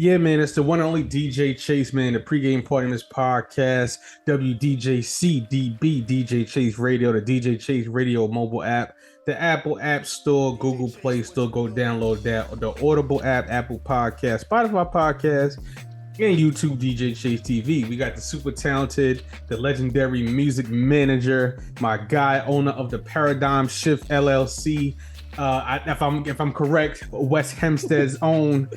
Yeah, man, it's the one and only DJ Chase, man. The pregame party in this podcast, WDJCDB, DJ Chase Radio, the DJ Chase Radio mobile app, the Apple App Store, Google Play Store. Go download that. The Audible app, Apple Podcast, Spotify Podcast, and YouTube DJ Chase TV. We got the super talented, the legendary music manager, my guy, owner of the Paradigm Shift LLC. If I'm correct, West Hempstead's own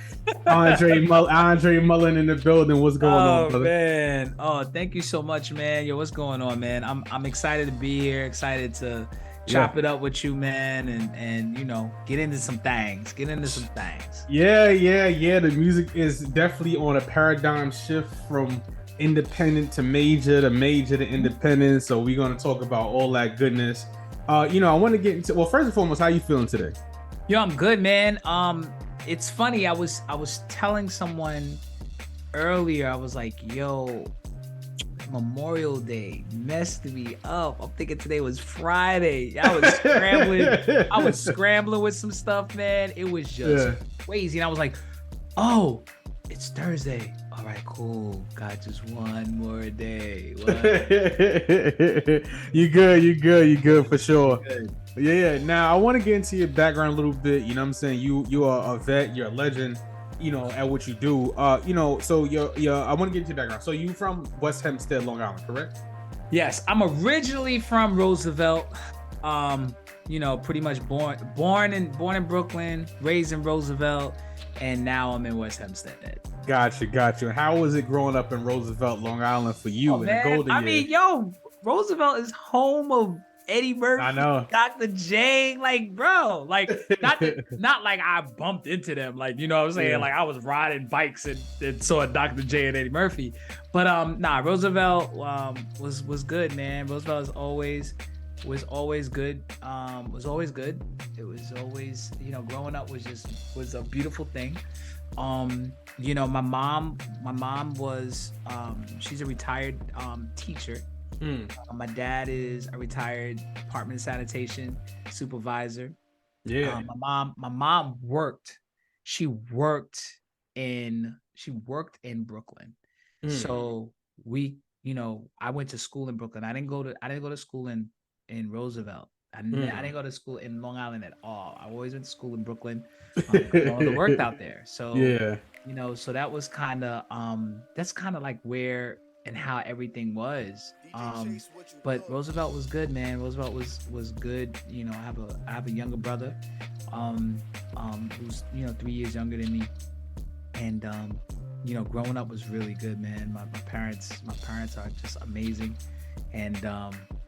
Andre Mullen in the building. What's going on, brother? Oh man! Oh, thank you so much, man. Yo, what's going on, man? I'm excited to be here. Excited to chop it up with you, man, and get into some things. Yeah. The music is definitely on a paradigm shift from independent to major to independent. So we're gonna talk about all that goodness. I want to get into, well, first and foremost, how you feeling today? Yo, I'm good, man. It's funny. I was telling someone earlier. I was like, yo, Memorial Day messed me up. I'm thinking today was Friday. I was scrambling with some stuff, man. It was just crazy. And I was like, oh, it's Thursday. All right, cool. Got just one more day. You good for sure. Yeah. Now I want to get into your background a little bit. You know what I'm saying? You are a vet, you're a legend, at what you do. So I want to get into your background. So you from West Hempstead, Long Island, correct? Yes, I'm originally from Roosevelt. Pretty much born in Brooklyn, raised in Roosevelt, and now I'm in West Hempstead. Gotcha. And how was it growing up in Roosevelt, Long Island for you in the golden years? Roosevelt is home of Eddie Murphy, I know. Dr. J, not like I bumped into them, like, you know what I'm saying? Yeah. Like I was riding bikes and saw Dr. J and Eddie Murphy. But Roosevelt was good, man. Roosevelt was always good. Was always good. It was always, growing up was a beautiful thing. My mom was she's a retired teacher. My dad is a retired apartment sanitation supervisor. Yeah. My mom worked. She worked in Brooklyn. So I went to school in Brooklyn. I didn't go to school in Roosevelt. I didn't go to school in Long Island at all. I always went to school in Brooklyn. I worked out there. So so that was kind of that's kind of like where and how everything was. But Roosevelt was good, man. Roosevelt was good. I have a younger brother who's 3 years younger than me, and growing up was really good, man. My parents are just amazing, and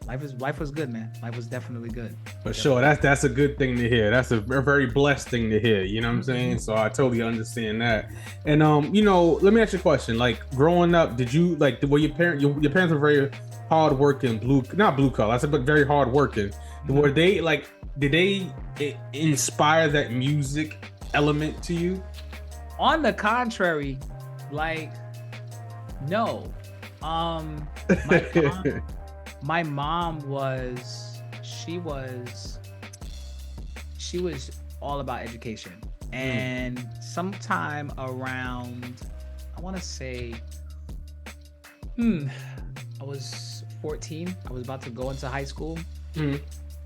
life was good, man. Life was definitely good. For sure. That's a good thing to hear. That's a very blessed thing to hear. You know what I'm saying? So I totally understand that. And let me ask you a question. Like growing up, did you were your parents were very hardworking, not blue collar, I said, but very hardworking. Were they did they inspire that music element to you? On the contrary, no. My mom was all about education. And sometime around, I want to say, I was 14. I was about to go into high school.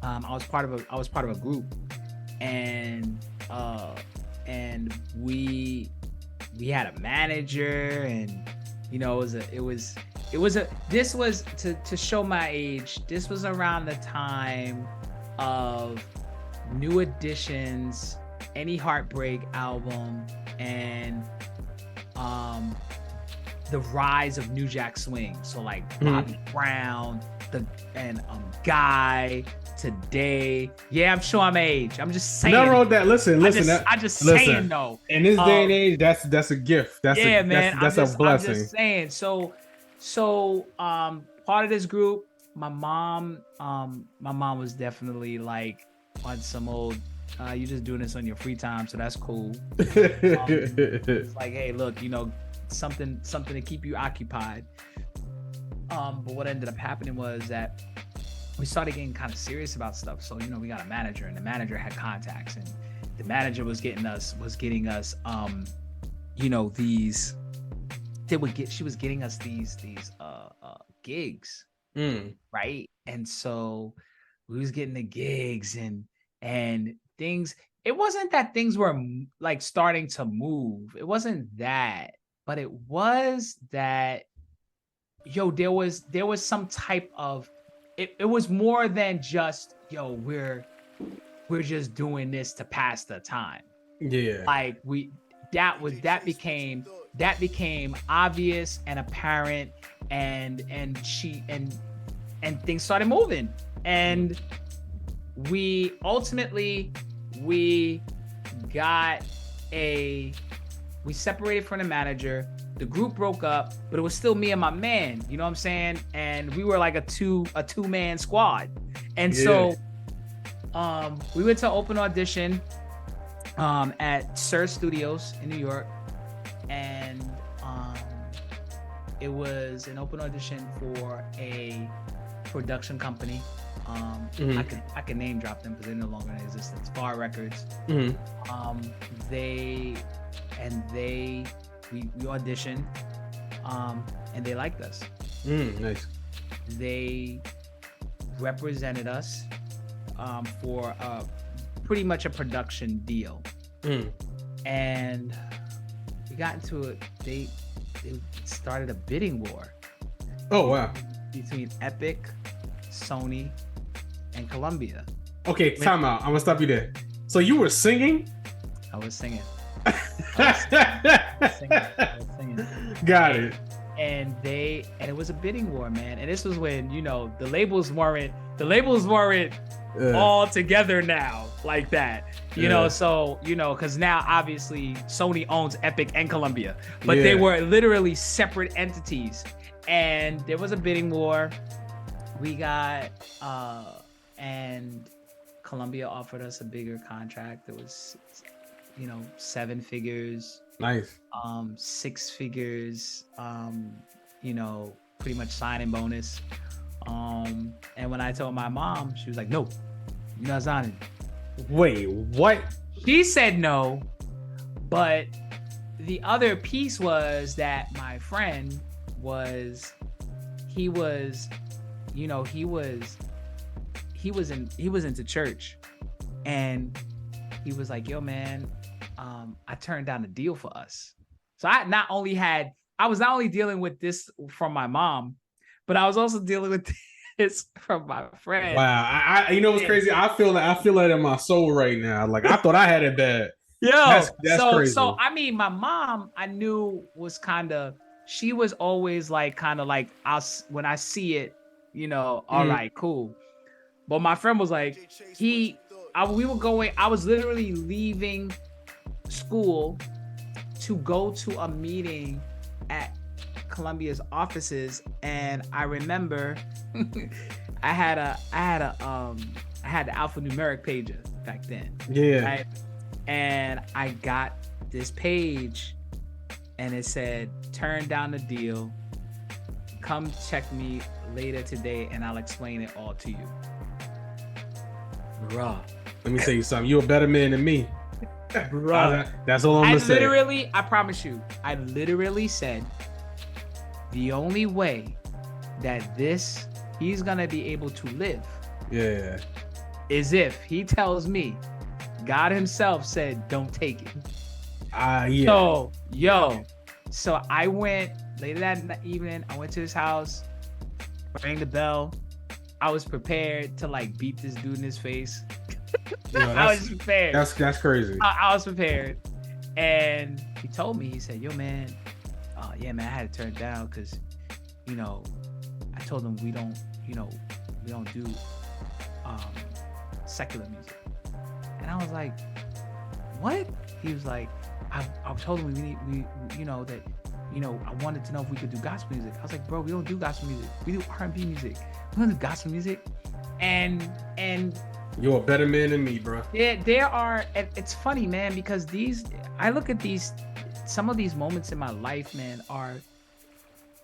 I was part of a group, and we had a manager, and this was to show my age. This was around the time of New Edition's Any Heartbreak album and the rise of New Jack Swing. So Bobby Brown, and Guy, Today. Yeah, I'm sure I'm age. I'm just saying. No, wrote that. Listen. I'm just saying though. In this day and age, that's a gift. That's a blessing. I'm just saying. So part of this group, my mom was definitely on some old, you're just doing this on your free time, so that's cool. It's hey, look, something to keep you occupied. But what ended up happening was that we started getting kind of serious about stuff. So, we got a manager, and the manager had contacts, and the manager was getting us these she was getting us these gigs, right? And so we was getting the gigs and things. It wasn't that things were like starting to move. It wasn't that, but it was that there was some type of it was more than just we're just doing this to pass the time. Yeah. Like that became obvious and apparent, and things started moving, and we separated from the manager. The group broke up, but it was still me and my man, you know what I'm saying? And we were like a two-man squad. And so we went to open audition at Sir Studios in New York. And it was an open audition for a production company. I could name drop them because they're no longer in existence. Bar Records. We auditioned, and they liked us. Nice. They represented us for pretty much a production deal, and we got into it. They started a bidding war. Oh wow! Between Epic, Sony, and Columbia. Okay, time out. I'm gonna stop you there. So you were singing? I was singing. Got it. And it was a bidding war, man. And this was when the labels weren't all together now like that. So because now obviously Sony owns Epic and Columbia, but they were literally separate entities. And there was a bidding war. We got and Columbia offered us a bigger contract. It was 7 figures. Nice. 6 figures, pretty much signing bonus. And when I told my mom, she was like, no, you're not signing. Wait, what? She said no, but the other piece was that my friend he was into church, and he was like, yo man, I turned down a deal for us. So I was not only dealing with this from my mom, but I was also dealing with this from my friend. Wow. I what's crazy? I feel that in my soul right now. Like I thought I had it bad. That's crazy. So I mean, my mom, I knew was she was always like when I see it, all right, cool. But my friend was like, I was literally leaving school to go to a meeting at Columbia's offices, and I remember I had the alphanumeric pager back then. Yeah. Right? And I got this page, and it said, "Turn down the deal. Come check me later today, and I'll explain it all to you." Bruh. Let me tell you something. You're a better man than me. Bruh. That's all I'm gonna say. I promise you, I literally said, the only way that he's gonna be able to live is if he tells me God himself said, don't take it. So I went later that evening, I went to his house, rang the bell. I was prepared to beat this dude in his face. I was prepared. That's crazy. I was prepared. And he told me, he said, yo man, yeah man, I had to turn it down because, I told him we don't do secular music. And I was like, what? He was like, I told him that I wanted to know if we could do gospel music. I was like, bro, we don't do gospel music. We do R&B music. We don't do gospel music. And you're a better man than me, bro. Yeah, there are. It's funny, man, because I look at some of these moments in my life, man,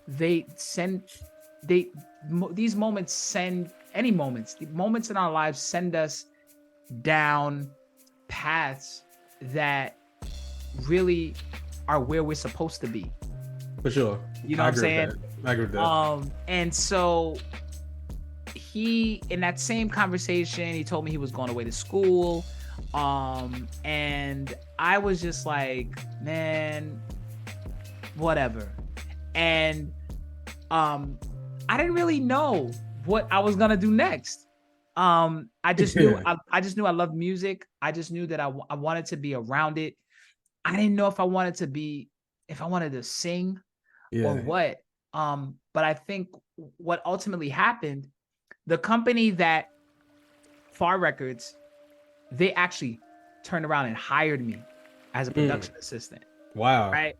these moments send any moments. The moments in our lives send us down paths that really are where we're supposed to be. For sure. You know what I'm saying? I agree with that. And so he, in that same conversation, he told me he was going away to school. And I was just like, man, whatever. And I didn't really know what I was gonna do next. I just knew I loved music. I just knew that I wanted to be around it. I didn't know if I wanted to sing or what. But I think what ultimately happened, the company that Far Records, they actually turned around and hired me as a production assistant. Wow. Right.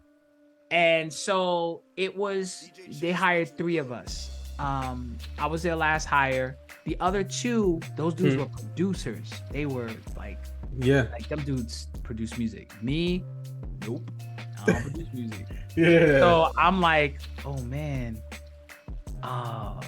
And so they hired 3 of us. I was their last hire. The other 2, those dudes were producers. They were like them dudes produce music. Me, nope. I don't produce music. So I'm like, oh man, I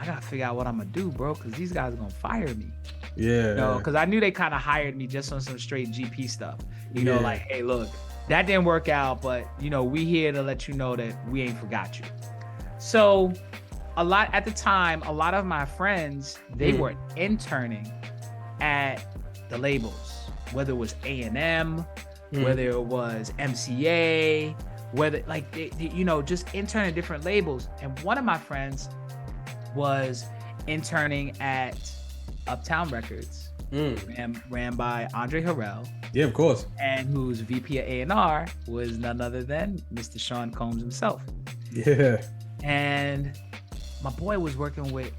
gotta figure out what I'm gonna do, bro, because these guys are gonna fire me. Because I knew they kind of hired me just on some straight GP stuff. You know, like, hey, look, that didn't work out, but we here to let you know that we ain't forgot you. So at the time, a lot of my friends, they were interning at the labels, whether it was A&M, whether it was MCA, whether like they just intern at different labels. And one of my friends was interning at Uptown Records, ran by Andre Harrell. Yeah, of course. And whose VP of A&R was none other than Mr. Sean Combs himself. Yeah. And my boy was working with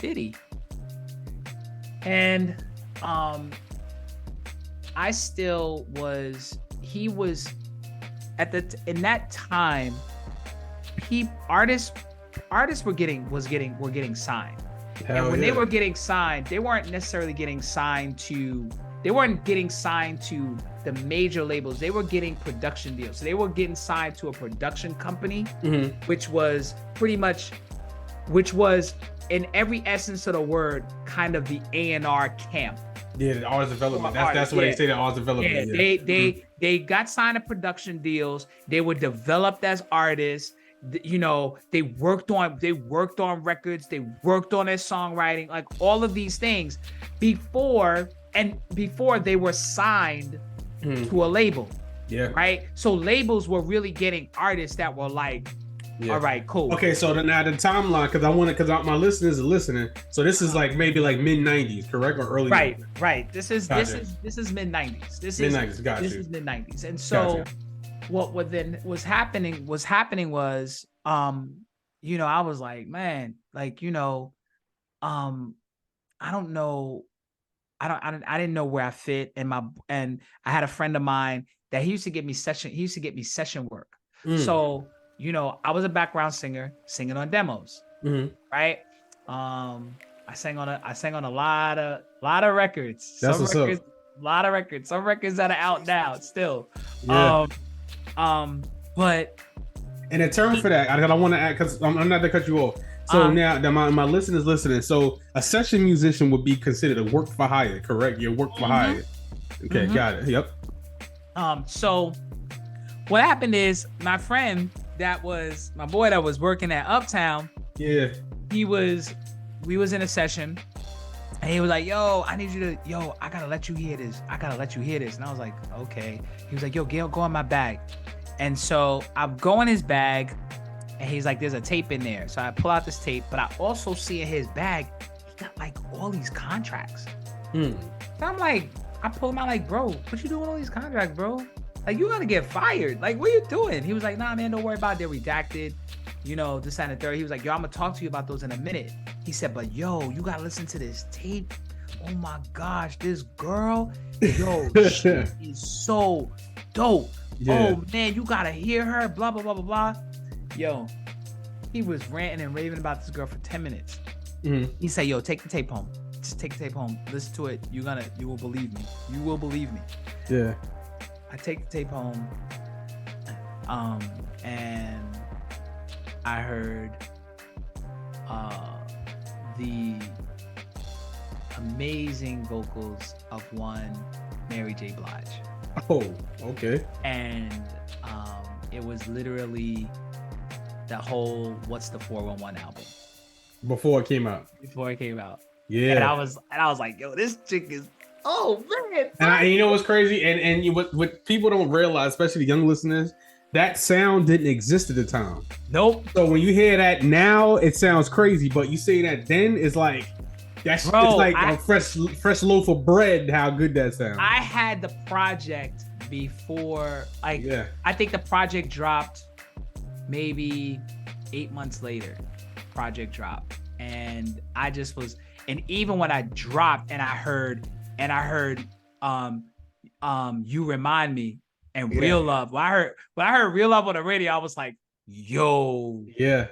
Diddy. And he was in that time, artists were getting signed. And when they were getting signed, they weren't necessarily getting signed to the major labels. They were getting production deals. So they were getting signed to a production company, which was in every essence of the word, kind of the A&R camp. Yeah, the artist development. That's what they say, the artist development. Yeah, they got signed to production deals. They were developed as artists. They worked on records. They worked on their songwriting, like all of these things before they were signed to a label. Yeah. Right. So labels were really getting artists that were like, all right, cool. Okay, so now the timeline, because my listeners are listening. So this is like maybe like mid '90s, correct, or early? Right. This is mid '90s. This is mid '90s. And so what then was happening was I was like, man, like I don't know. I didn't know where I fit, and I had a friend of mine that he used to get me session work. So I was a background singer singing on demos, right? I sang on a lot of records. Some records that are out now still. But and in terms for that, I want to add, because I'm not to cut you off. So now that my listeners listening, so a session musician would be considered a work for hire, correct? You're work for hire. Okay, got it. Yep. So what happened is my friend that was my boy that was working at Uptown. Yeah. We was in a session and he was like, yo, I gotta let you hear this. And I was like, okay. He was like, yo, go in my bag. And so I go in his bag and he's like, there's a tape in there. So I pull out this tape, but I also see in his bag, he got like all these contracts. So I'm like, I pull him out like, bro, what you doing with all these contracts, bro? Like, you gotta get fired. Like, what are you doing? He was like, nah, man, don't worry about it. They're redacted. This, that, and the third. He was like, yo, I'm gonna talk to you about those in a minute. He said, but yo, you gotta listen to this tape. Oh my gosh, this girl, yo, she is so dope. Yeah. Oh man, you gotta hear her, blah, blah, blah, blah, blah. Yo, he was ranting and raving about this girl for 10 minutes. He said, yo, take the tape home. Just take the tape home. Listen to it. You will believe me. You will believe me. Yeah. I take the tape home. And I heard the amazing vocals of one Mary J. Blige. Oh, okay. And it was literally the whole What's the 411 album. Before it came out. Yeah. And I was like, yo, this chick is, oh man. And you know what's crazy? And what people don't realize, especially the young listeners, that sound didn't exist at the time. Nope. So when you hear that now, it sounds crazy. But you say that then, it's like, it's like a fresh loaf of bread, how good that sounds. I had the project before, I think the project dropped maybe 8 months later. Project dropped. And I just was, and even when I dropped and I heard You Remind Me and Real Love. When I heard Real Love on the radio, I was like, yo. Yeah.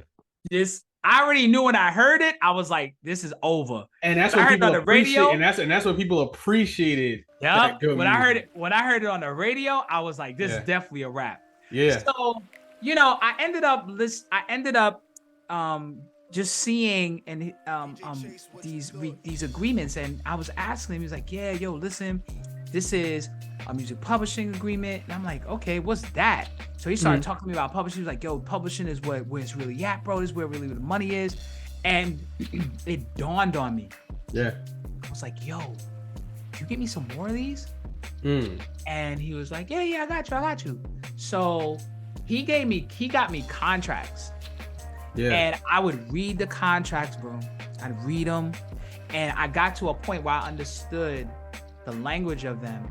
I already knew when I heard it, I was like, this is over. And that's what people appreciate. And that's what people appreciated. Yeah. When I heard it on the radio, I was like, this is definitely a rap. Yeah. So, I ended up just seeing and these agreements, and I was asking him. He was like, "Yeah, yo, listen, this is a music publishing agreement." And I'm like, "Okay, what's that?" So he started talking to me about publishing. He was like, "Yo, publishing is where it's really at, bro. This is where really the money is." And it dawned on me. Yeah. I was like, "Yo, can you get me some more of these?" And he was like, "Yeah, I got you." So he got me contracts. Yeah. And I would read the contracts, bro. I'd read them. And I got to a point where I understood the language of them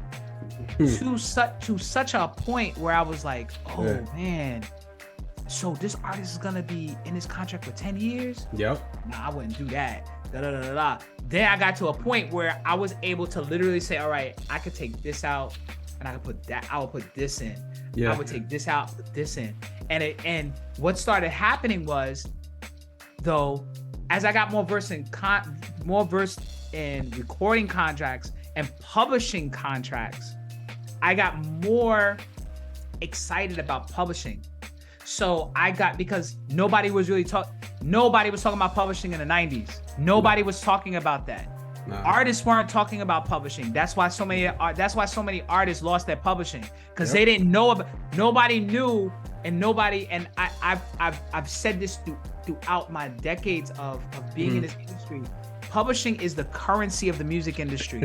to such a point where I was like, oh man, so this artist is gonna be in this contract for 10 years? Yep. Nah, I wouldn't do that. Then I got to a point where I was able to literally say, all right, I could take this out and I could put that, I would put this in. Yeah. I would take this out, put this in. And what started happening was, though, as I got more versed in recording contracts and publishing contracts, I got more excited about publishing. So because nobody was talking about publishing in the 90s. Nobody was talking about that. Nah. Artists weren't talking about publishing. That's why so many artists lost their publishing, because they didn't know about. Nobody knew, and I've said this throughout my decades of being in this industry. Publishing is the currency of the music industry.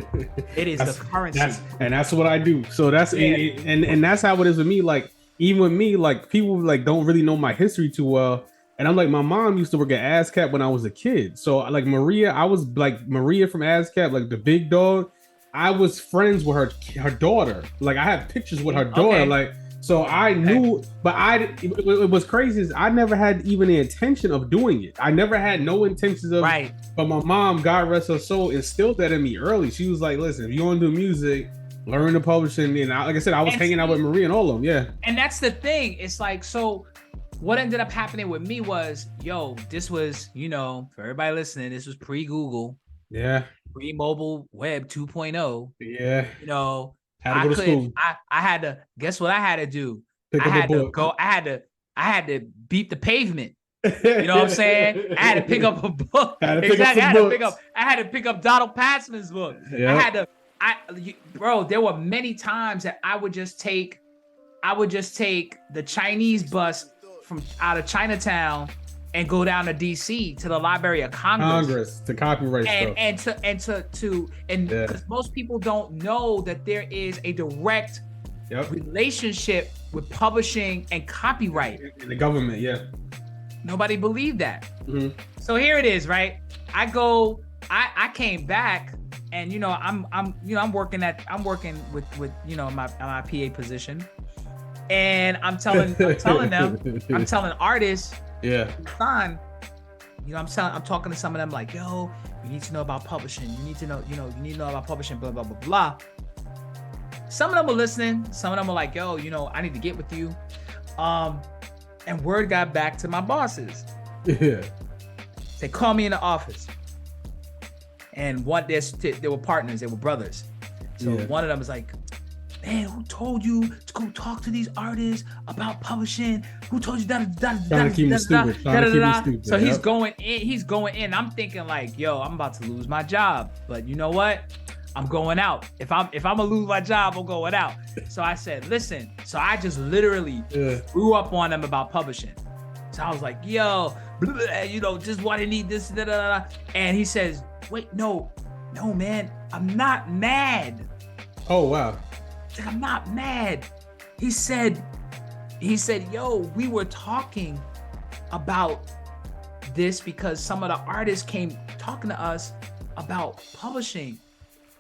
It is the currency, and that's what I do. So that's and that's how it is with me. Like even with me, like people like don't really know my history too well. And I'm like, my mom used to work at ASCAP when I was a kid. So like Maria, I was like Maria from ASCAP, like the big dog. I was friends with her daughter. Like I have pictures with her daughter. Okay. Like, so I knew, but it was crazy is I never had even the intention of doing it. I never had no intentions of, but my mom, God rest her soul, instilled that in me early. She was like, listen, if you want to do music, learn the publishing. And like I said, I was hanging out with Maria and all of them. Yeah. And that's the thing. It's like, so what ended up happening with me was, this was, for everybody listening, this was pre-Google. Yeah. Pre-mobile web 2.0. Yeah. Had to go to school. I had to, guess what I had to do? I had to beat the pavement. You know what I'm saying? I had to pick up a book. I had to pick up Donald Passman's book. Yeah. Bro, there were many times that I would just take the Chinese bus from out of Chinatown and go down to DC to the Library of Congress to copyright stuff. And because most people don't know that there is a direct relationship with publishing and copyright in the government. Yeah, nobody believed that. Mm-hmm. So here it is, right? I came back, and I'm working with my PA position. And I'm telling artists, son, I'm talking to some of them like, yo, you need to know about publishing. You need to know about publishing, blah, blah, blah, blah. Some of them were listening. Some of them were like, yo, I need to get with you. And word got back to my bosses. Yeah. They called me in the office. And they were partners, they were brothers. So one of them was like, man, who told you to go talk to these artists about publishing? Who told you that? So he's going in. I'm thinking like, yo, I'm about to lose my job. But you know what? I'm going out. If I'm gonna lose my job, I'm going out. So I said, listen. So I just literally grew up on them about publishing. So I was like, yo, blah, blah, you know, just why they need this, da, da, da. And he says, wait, no, man, I'm not mad. Oh wow. Like, I'm not mad. He said, yo, we were talking about this because some of the artists came talking to us about publishing,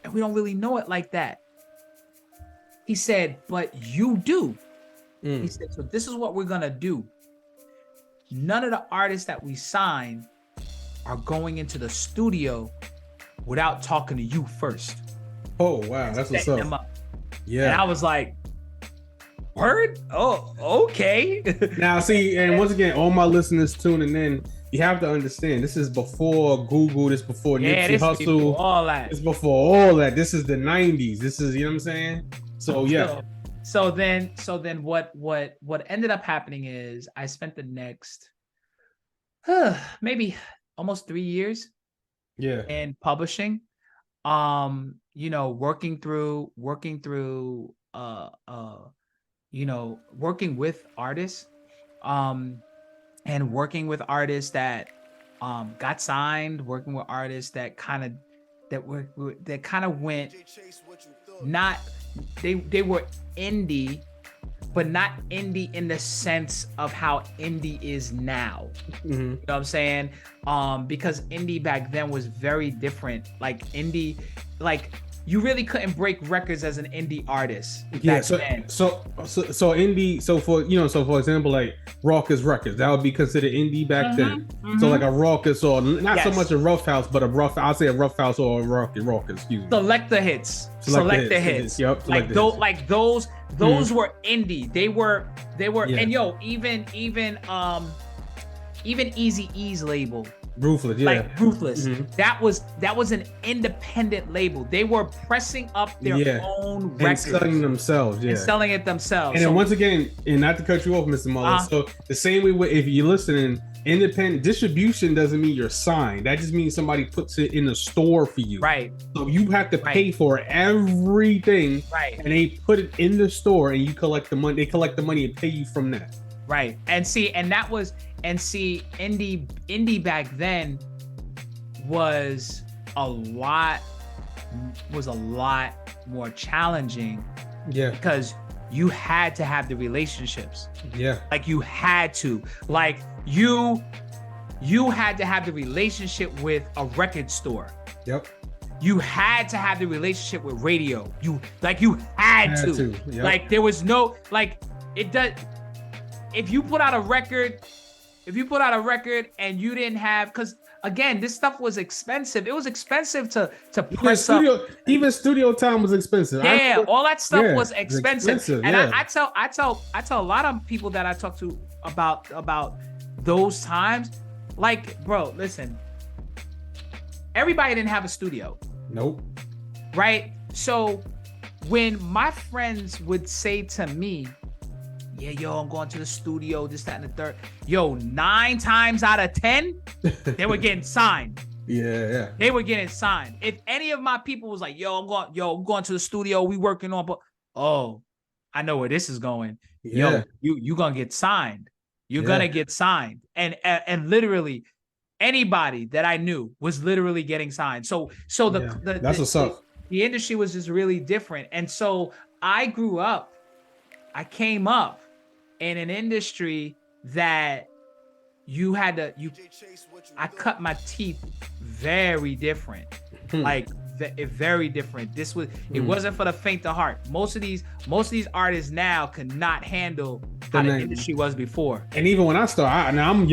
and we don't really know it like that. He said, but you do. He said, so this is what we're gonna do. None of the artists that we sign are going into the studio without talking to you first. Oh wow, that's what's up. Yeah. And I was like, word? Oh, okay. Now see, and once again, all my listeners tuning in, you have to understand, this is before Google, this before Nipsey Hussle, all that. It's before all that. This is the 90s. This is, you know what I'm saying? So yeah. So then what ended up happening is I spent the next maybe almost 3 years in publishing. You know, working with artists, and working with artists that got signed, working with artists that kind of went not, they were indie, but not indie in the sense of how indie is now. You know what I'm saying? Because indie back then was very different. Like indie, like you really couldn't break records as an indie artist. Yeah. So indie. So for example, like Raucous Records, that would be considered indie back then. So like a Raucous, or not so much a Rough House, but I'll say a Rough House or a Raucous. Excuse me. Selector hits. Yep. Like those were indie. They were, and yo, even Eazy-E's label. Ruthless, like Ruthless. That was an independent label. They were pressing up their own records and selling themselves, and selling it themselves. And then once again, and not to cut you off, Mr. Mullen. So the same way, if you're listening, independent distribution doesn't mean you're signed. That just means somebody puts it in the store for you. Right. So you have to pay for everything. Right. And they put it in the store, and you collect the money. They collect the money and pay you from that. Right. Indie back then was a lot more challenging. Yeah. Because you had to have the relationships. Yeah. Like you had to. Like you had to have the relationship with a record store. Yep. You had to have the relationship with radio. You had to. Yep. Like there was no, like it does. If you put out a record and you didn't have, because again, this stuff was expensive. It was expensive to press up. Even studio time was expensive. Yeah, all that stuff was expensive. And yeah. I tell a lot of people that I talk to about those times, like, bro, listen, everybody didn't have a studio. Nope. Right? So when my friends would say to me, yeah, yo, I'm going to the studio, this, that, and the third. Yo, 9 times out of 10, they were getting signed. Yeah. They were getting signed. If any of my people was like, I'm going to the studio, we working on, but I know where this is going. Yeah. Yo, you gonna get signed. You're gonna get signed. And literally anybody that I knew was literally getting signed. So that's what's up. The industry was just really different. And so I came up in an industry that I cut my teeth very different. Like very different. It wasn't for the faint of heart. Most of these artists now cannot handle how the industry was before. And even when I started, I'm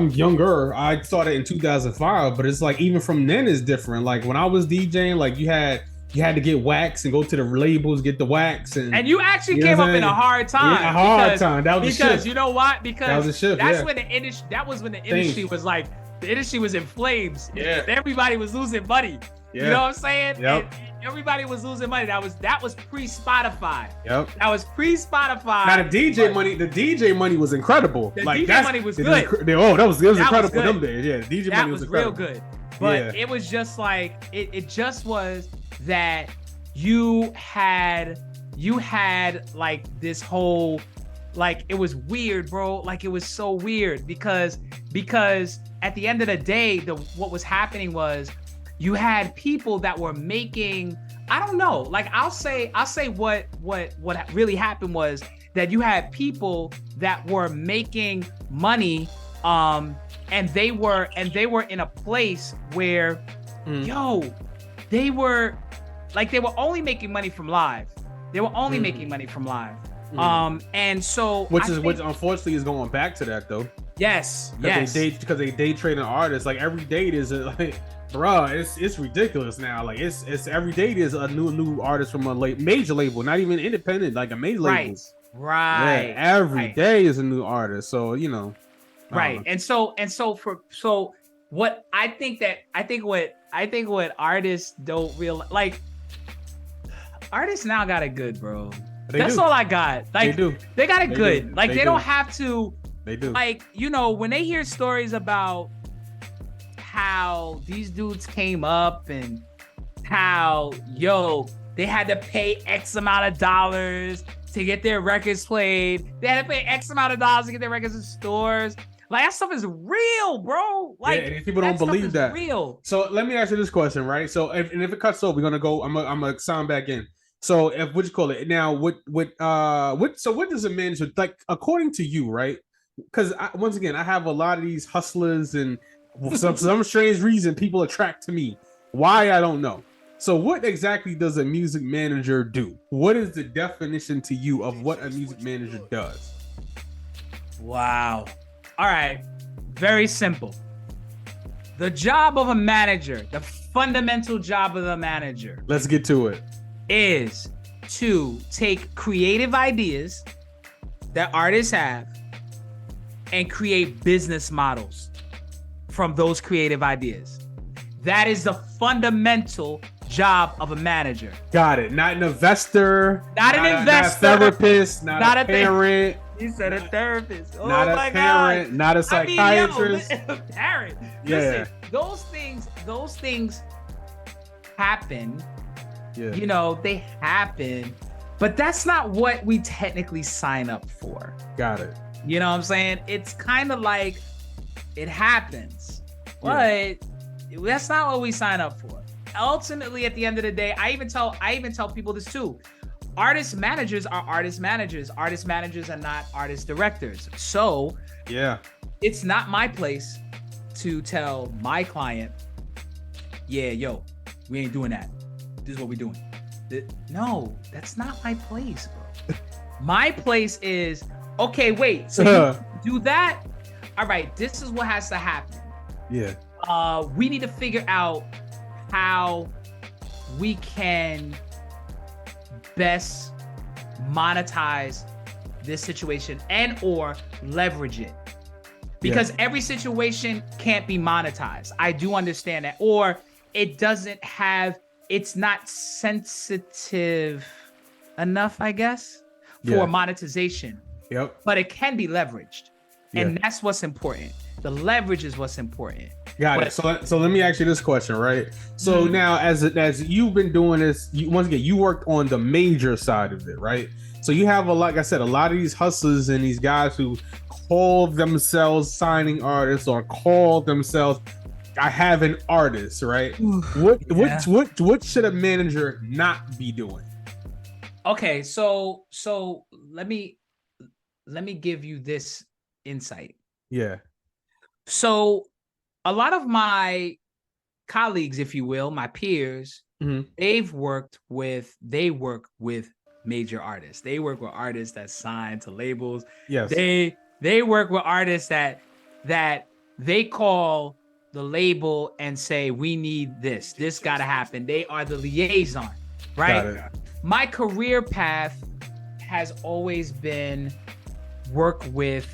younger. I started in 2005, but it's like even from then it's different. Like when I was DJing, like you had to get wax and go to the labels, get the wax, and you actually came up in a hard time. Yeah, a hard time. That was a shift. You know what? Because that was a shift. That's when the industry. That was when the industry was like, the industry was in flames. Yeah. Everybody was losing money. Yeah. You know what I'm saying? Yep. And everybody was losing money. That was pre-Spotify. Yep. That was pre-Spotify. Now the DJ money was incredible. The DJ money was good. That was incredible in them days. Yeah, DJ money was incredible. Real good. But it was just like it just was that you had like this whole, like, it was weird, bro. Like, it was so weird because at the end of the day, what was happening was you had people that were making, I don't know, like, I'll say what really happened was that you had people that were making money, and they were in a place where, they were only making money from live. They were only making money from live. And so which unfortunately is going back to that though. Yes. Because they day trading artists. Like every day is like, bruh, it's ridiculous now. Like it's every day there's a new artist from a major label, not even independent, like a major label. Right. Yeah, every day is a new artist. So you know. Right. And so what I think what artists don't realize, like, artists now got it good, bro. That's all I got. Like, they got it good. Like, they don't have to. They do. Like, you know, when they hear stories about how these dudes came up and how, they had to pay X amount of dollars to get their records played. They had to pay X amount of dollars to get their records in stores. Like, that stuff is real, bro. Like, and people don't believe that. Real. So let me ask you this question, right? So if it cuts off, we're gonna go. I'm gonna sound back in. So if what you call it now, what does a manager, like, according to you, right? Because once again, I have a lot of these hustlers, and some strange reason people attract to me. Why, I don't know. So what exactly does a music manager do? What is the definition to you of what a music manager does? Wow. All right. Very simple. The job of a manager, the fundamental job of the manager. Let's get to it. Is to take creative ideas that artists have and create business models from those creative ideas. That is the fundamental job of a manager. Got it. Not an investor. Not an investor. Not a therapist. Not a parent. He said a therapist. Oh not my a parent. God. Not a psychiatrist. Parent. Yeah. Listen, those things happen. Yeah. You know, they happen, but that's not what we technically sign up for. Got it. You know what I'm saying? It's kind of like it happens, but that's not what we sign up for. Ultimately, at the end of the day, I even tell people this too. Artist managers are artist managers. Artist managers are not artist directors. So it's not my place to tell my client, we ain't doing that. This is what we're doing. No, that's not my place, bro. My place is, okay, wait, so you do that? All right, this is what has to happen. Yeah. We need to figure out how we can best monetize this situation and or leverage it. Because every situation can't be monetized. I do understand that. Or it's not sensitive enough, I guess, for monetization. Yep. But it can be leveraged. And that's what's important. The leverage is what's important. Got it. So let me ask you this question, right? So now, as you've been doing this, once again, you worked on the major side of it, right? So you have like I said, a lot of these hustlers and these guys who call themselves signing artists or call themselves, I have an artist, right? What should a manager not be doing? Okay, so let me give you this insight. Yeah. So a lot of my colleagues, if you will, my peers, they work with major artists. They work with artists that sign to labels. Yes. They work with artists that they call the label and say, we need this gotta happen. They are the liaison, right? My career path has always been work with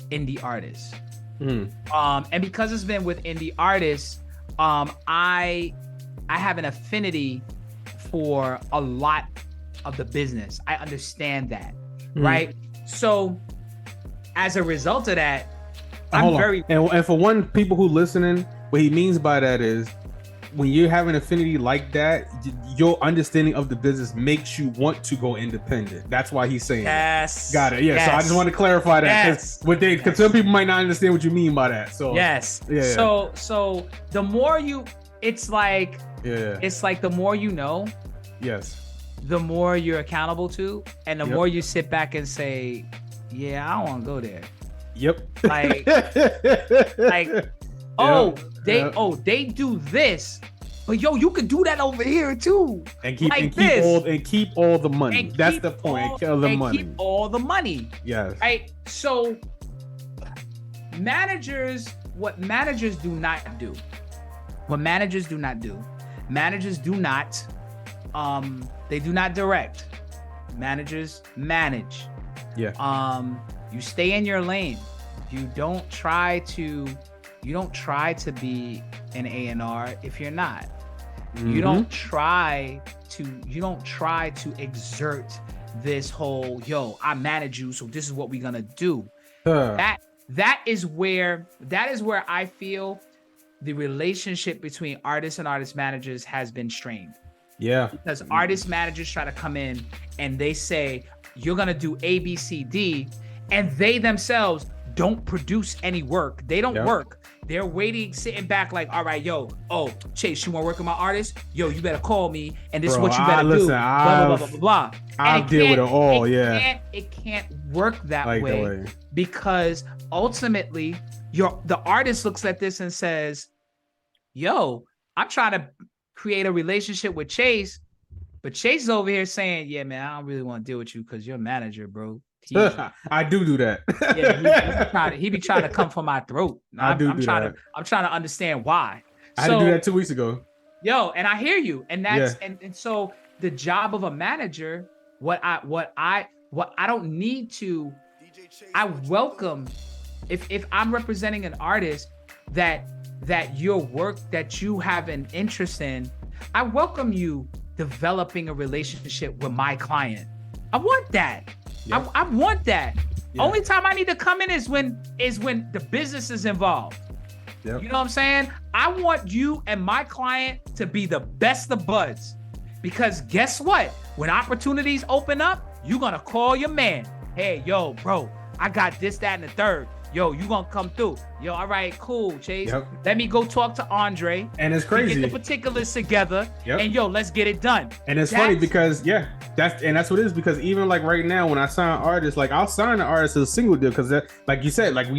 indie artists. And because it's been with indie artists, I have an affinity for a lot of the business. I understand that, right? So as a result of that, I'm very and for people who listening, what he means by that is when you have an affinity like that, your understanding of the business makes you want to go independent. That's why he's saying yes, got it. Yeah. Yes. So I just want to clarify that because some people might not understand what you mean by that. So yes. Yeah. So the more it's like the more you know. Yes. The more you're accountable to, and the more you sit back and say, yeah, I don't want to go there. Yep. Like, they do this, but yo, you could do that over here too. And keep all the money. That's the point. Keep all the money. Yes. Right. So what managers do not do, they do not direct. Managers manage. Yeah. You stay in your lane. You don't try to be an A&R if you're not. Mm-hmm. You don't try to exert this whole, yo, I manage you, so this is what we're gonna do. That is where I feel the relationship between artists and artist managers has been strained. Yeah. Because artist managers try to come in and they say, you're going to do A, B, C, D, and they themselves don't produce any work. They don't work. They're waiting, sitting back like, all right, yo, Chase, you want to work with my artist? Yo, you better call me, and this is what you better do. Blah, blah, blah, blah, blah. I'll deal with it all, It can't work that way because ultimately, the artist looks at this and says, yo, I'm trying to create a relationship with Chase, but Chase is over here saying, yeah, man, I don't really want to deal with you because you're a manager, bro. I do that. Yeah, he be trying to come for my throat. I'm trying to understand why. I had to do that 2 weeks ago. Yo, and I hear you. And that's and so the job of a manager, what I don't need to, I welcome if I'm representing an artist that your work that you have an interest in, I welcome you developing a relationship with my client. I want that. Yep. I want that. Yeah. Only time I need to come in is when the business is involved. Yep. You know what I'm saying? I want you and my client to be the best of buds. Because guess what? When opportunities open up, you're gonna call your man. Hey, yo, bro, I got this, that, and the third. Yo, you gonna come through. Yo, all right, cool, Chase. Yep. Let me go talk to Andre. And it's crazy. Get the particulars together. Yep. And yo, let's get it done. And it's funny because that's what it is, because even like right now when I sign artists, like I'll sign an artist as a single deal because like we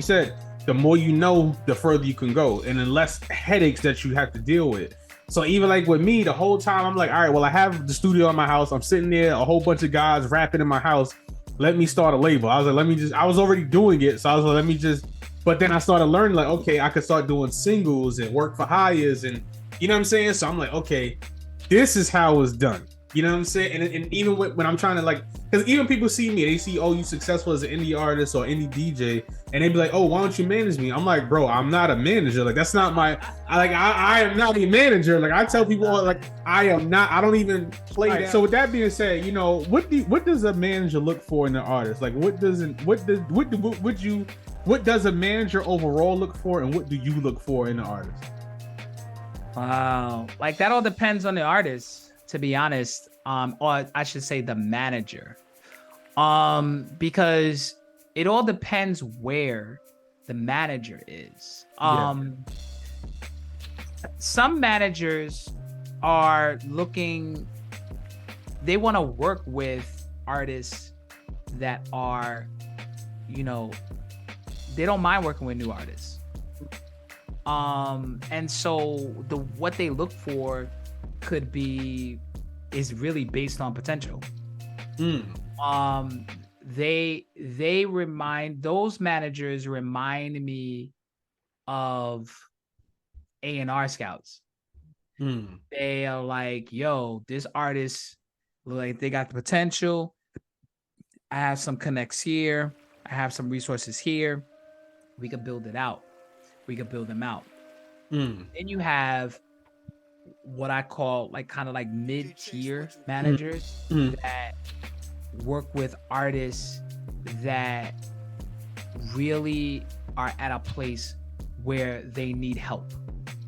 said, the more you know, the further you can go and the less headaches that you have to deal with. So even like with me, the whole time I'm like, all right, well, I have the studio in my house. I'm sitting there, a whole bunch of guys rapping in my house. Let me start a label. I was like, I was already doing it. So I was like, but then I started learning like, okay, I could start doing singles and work for hires and you know what I'm saying? So I'm like, okay, this is how it's done. You know what I'm saying? And even when I'm trying to like, because even people see me, they see, oh, you successful as an indie artist or indie DJ, and they be like, oh, why don't you manage me? I'm like, bro, I'm not a manager. Like that's not I am not a manager. Like I tell people, like I don't even play that. So with that being said, you know, what does a manager look for in an artist? Like what does a manager overall look for, and what do you look for in an artist? Wow, like that all depends on the artist. To be honest, or I should say the manager, because it all depends where the manager is. Some managers are looking, they want to work with artists that are, you know, they don't mind working with new artists. And so what they look for is really based on potential. Those managers remind me of A&R scouts. They are like, yo, this artist, like they got the potential. I have some connects here. I have some resources here. We could build it out. We could build them out. Then you have what I call like kind of like mid-tier managers that work with artists that really are at a place where they need help.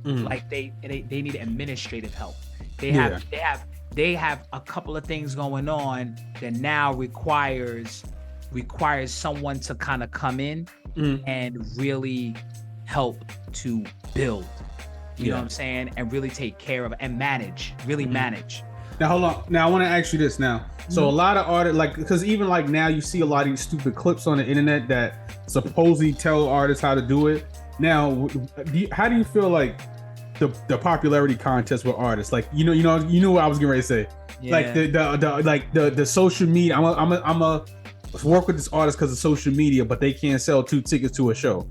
Like they need administrative help. They Yeah. have a couple of things going on that now requires someone to kind of come in and really help to build. You know what I'm saying? And really take care of and manage, manage. Now hold on. Now I want to ask you this now. So a lot of artists, like, because even like now you see a lot of these stupid clips on the internet that supposedly tell artists how to do it. Now, how do you feel like the popularity contest with artists? Like, you know what I was getting ready to say. Yeah. Like the social media. I'm a work with this artist because of social media, but they can't sell 2 tickets to a show.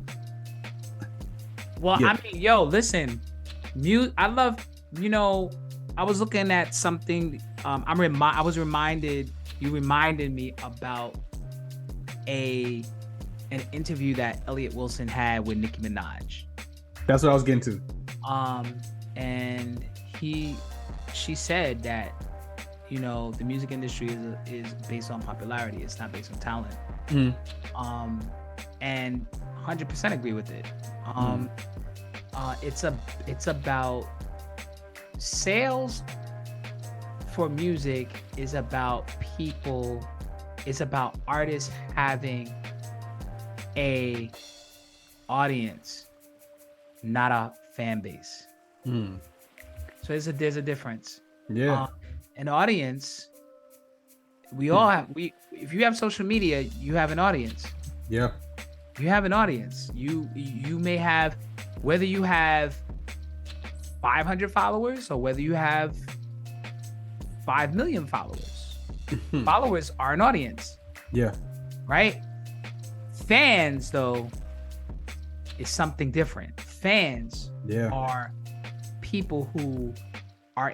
Well, yeah. I mean, listen, I love, I was looking at something. You reminded me about an interview that Elliott Wilson had with Nicki Minaj. That's what I was getting to. And she said that, the music industry is based on popularity. It's not based on talent. And 100% agree with it. It's about sales for music is about people. It's about artists having a audience, not a fan base. So there's a difference. Yeah. An audience, we all have. If you have social media, you have an audience. Yeah. You have an audience. You may have, whether you have 500 followers or whether you have 5 million followers. Followers are an audience. Yeah. Right? Fans, though, is something different. Fans are people who are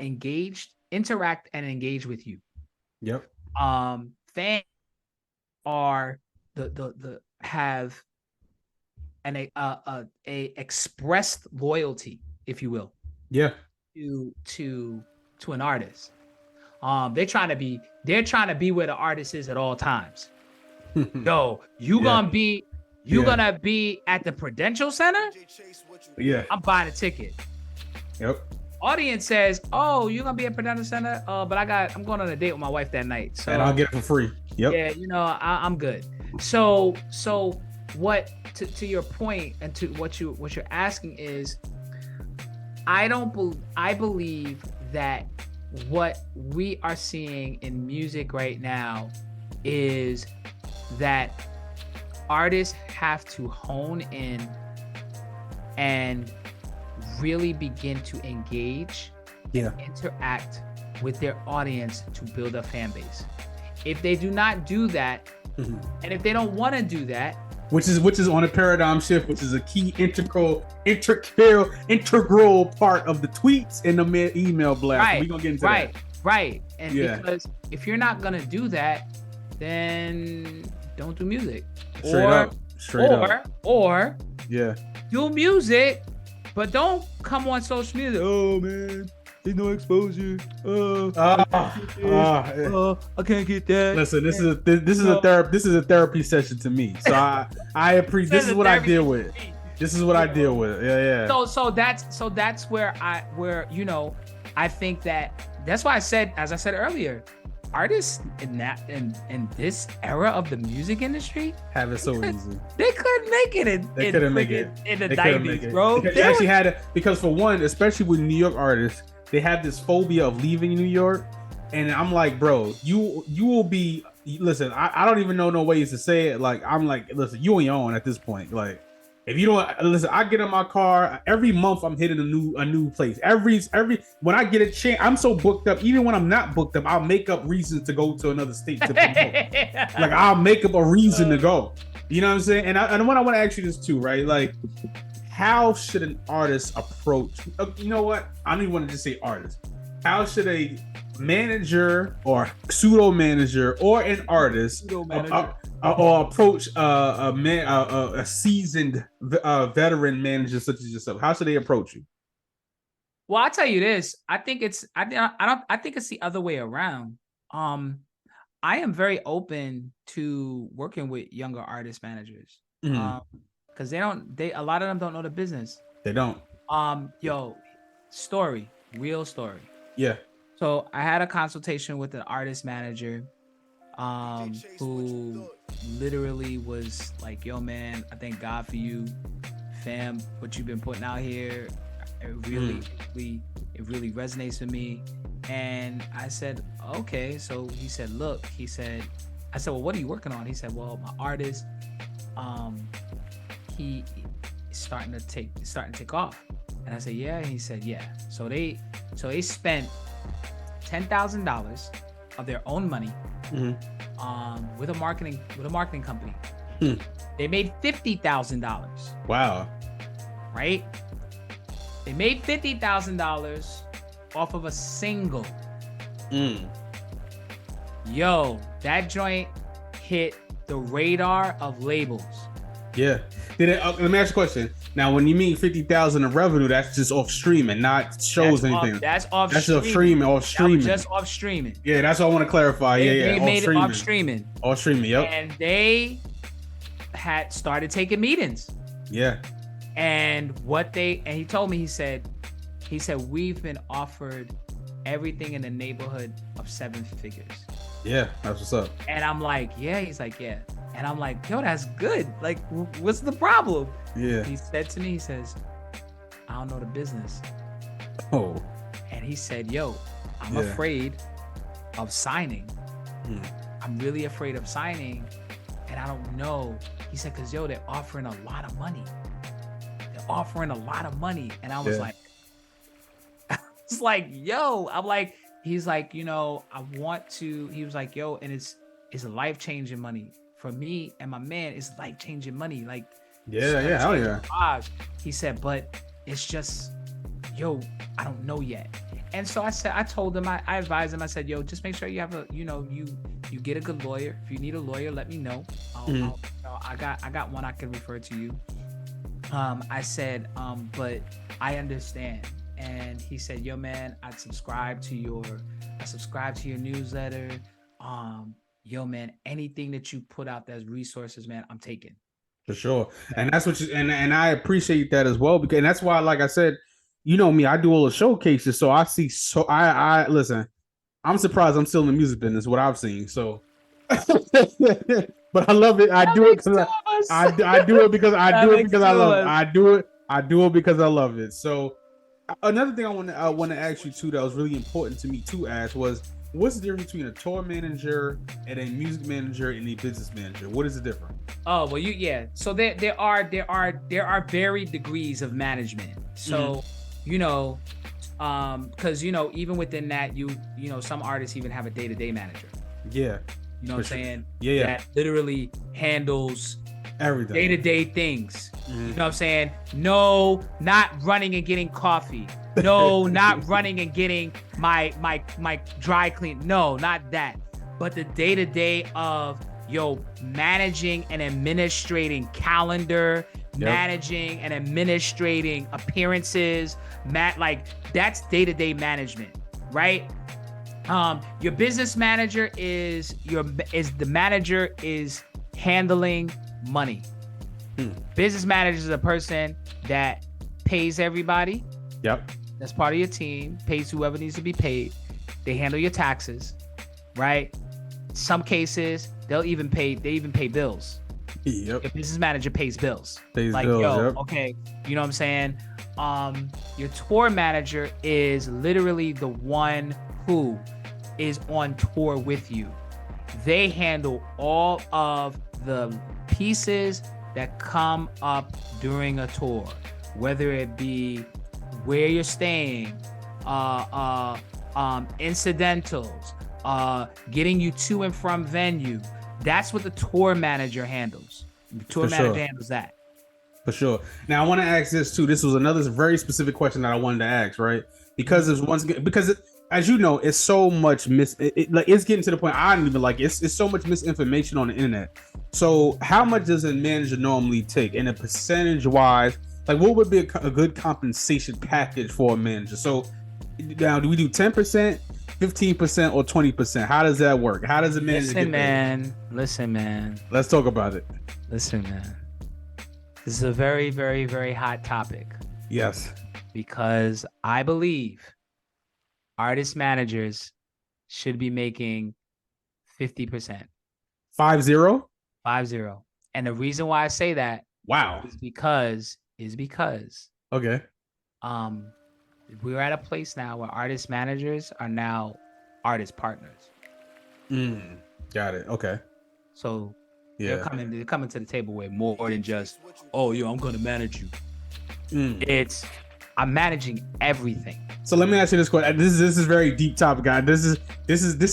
interact and engage with you. Yep. Fans are have a expressed loyalty, if you will. Yeah. To an artist. They're trying to be where the artist is at all times. Yo, gonna be at the Prudential Center? Yeah. I'm buying a ticket. Yep. Audience says, "Oh, you're gonna be at Prudential Center? But I'm going on a date with my wife that night, so and I'll get it for free." Yep. Yeah, I'm good. So what to your point and to what you're asking is, I believe that what we are seeing in music right now is that artists have to hone in and really begin to engage and interact with their audience to build a fan base. If they do not do that, and if they don't want to do that, which is on a paradigm shift, which is a key integral part of the tweets and the email blast. Right, we're gonna get into that. Right. And because if you're not gonna do that, then don't do music. Straight up. Or do music, but don't come on social media. Oh man, there's no exposure. I can't get that. Listen, this is a therapy session to me. So I appreciate. This is what I deal with. This is what I deal with. Yeah. So that's where I think that's why I said, as I said earlier, artists in this era of the music industry have it so easy. They couldn't make it in the 90s, bro. They actually had it because, for one, especially with New York artists, they have this phobia of leaving New York. And I'm like, bro, you will be. Listen, I don't even know no ways to say it. Like, I'm like, listen, you on your own at this point. Like, if you don't listen, I get in my car every month. I'm hitting a new place. Every when I get a chance, I'm so booked up. Even when I'm not booked up, I'll make up reasons to go to another state to promote. Like, I'll make up a reason to go. You know what I'm saying? And what I want to ask you this too, right? Like, how should an artist approach? You know what? I don't even want to just say artist. How should a manager or pseudo manager or an artist or approach a seasoned veteran manager such as yourself? How should they approach you? Well, I'll tell you this. I think it's the other way around. I am very open to working with younger artist managers because a lot of them don't know the business. They don't. Yo, real story. Yeah. So I had a consultation with an artist manager, who literally was like, "Yo, man, I thank God for you, fam. What you've been putting out here, it really resonates with me." And I said, "Okay." So he said, "Look," I said, "Well, what are you working on?" He said, "Well, my artist, he is starting to take off." And I said, "Yeah." And he said, "Yeah." So they spent $10,000 of their own money, with a marketing company. They made $50,000. Wow. Right? They made $50,000 off of a single. Yo, that joint hit the radar of labels. Yeah. Let me ask you a question. Now, when you mean 50,000 of revenue, that's just off streaming, not shows anything. That's off That's streaming. Off streaming. Just off streaming. Yeah, that's what I want to clarify. They made it off streaming. Off streaming. Yep. And they had started taking meetings. Yeah. And he told me, he said, "We've been offered everything in the neighborhood of 7 figures." Yeah, that's what's up. And I'm like, "Yeah." He's like, "Yeah." And I'm like, "Yo, that's good. Like, what's the problem?" Yeah. He said to me, he says, "I don't know the business." Oh. And he said, "Yo, I'm afraid of signing. I'm really afraid of signing. And I don't know." He said, "Cause yo, they're offering a lot of money. And I was like, it's like, yo, I'm like, he's like, he was like, "Yo, and it's life-changing money. For me and my man, it's life-changing money." Like, hell yeah. Lives. He said, "But it's just, yo, I don't know yet." And so I told him, I advised him, I said, "Yo, just make sure you have you get a good lawyer. If you need a lawyer, let me know. I got one I can refer to you." I said, "But I understand." And he said, "Yo, man, I subscribe to your newsletter. Yo, man, anything that you put out that's resources, man, I'm taking." For sure. And that's what and I appreciate that as well, because that's why, like I said, you know me, I do all the showcases. So I listen, I'm surprised I'm still in the music business, what I've seen. So but I love it. I do it because I do it because I love it. I do it because I love it. So another thing I want to ask you too, that was really important to me to ask, was what's the difference between a tour manager and a music manager and a business manager? What is the difference? Oh, well, so there are varied degrees of management. So, because even within that, some artists even have a day-to-day manager. Yeah. You know what I'm saying? Yeah. That literally handles everything, day-to-day things. You know what I'm saying? No, not running and getting coffee. No, not running and getting my dry clean. No, not that. But the day-to-day of managing and administrating calendar, managing and administrating appearances, that's day-to-day management, right? Your business manager is the manager is handling money. Business manager is a person that pays everybody. Yep. That's part of your team, pays whoever needs to be paid. They handle your taxes, right? Some cases, they even pay bills. Yep. Your business manager pays bills. Okay, you know what I'm saying? Your tour manager is literally the one who is on tour with you. They handle all of the pieces that come up during a tour, whether it be where you're staying, incidentals, getting you to and from venue. That's what the tour manager handles. The tour manager handles that. For sure. Now I want to ask this too. This was another very specific question that I wanted to ask, right? Because as you know, it's so much it's getting to the point I don't even like it. It's so much misinformation on the internet. So how much does a manager normally take, and a percentage wise? Like, what would be a good compensation package for a manager? So now, do we do 10%, 15%, or 20%? How does that work? How does a manager Listen, man. Let's talk about it. Listen, man. This is a very, very, very hot topic. Yes. Because I believe artist managers should be making 50%. 5-0? 5-0. And the reason why I say that is because okay. We're at a place now where artist managers are now artist partners. Got it. Okay. So they're coming to the table with more than just, oh, yo, I'm gonna manage you. It's I'm managing everything. So let me ask you this question. This is very deep topic, guy. This is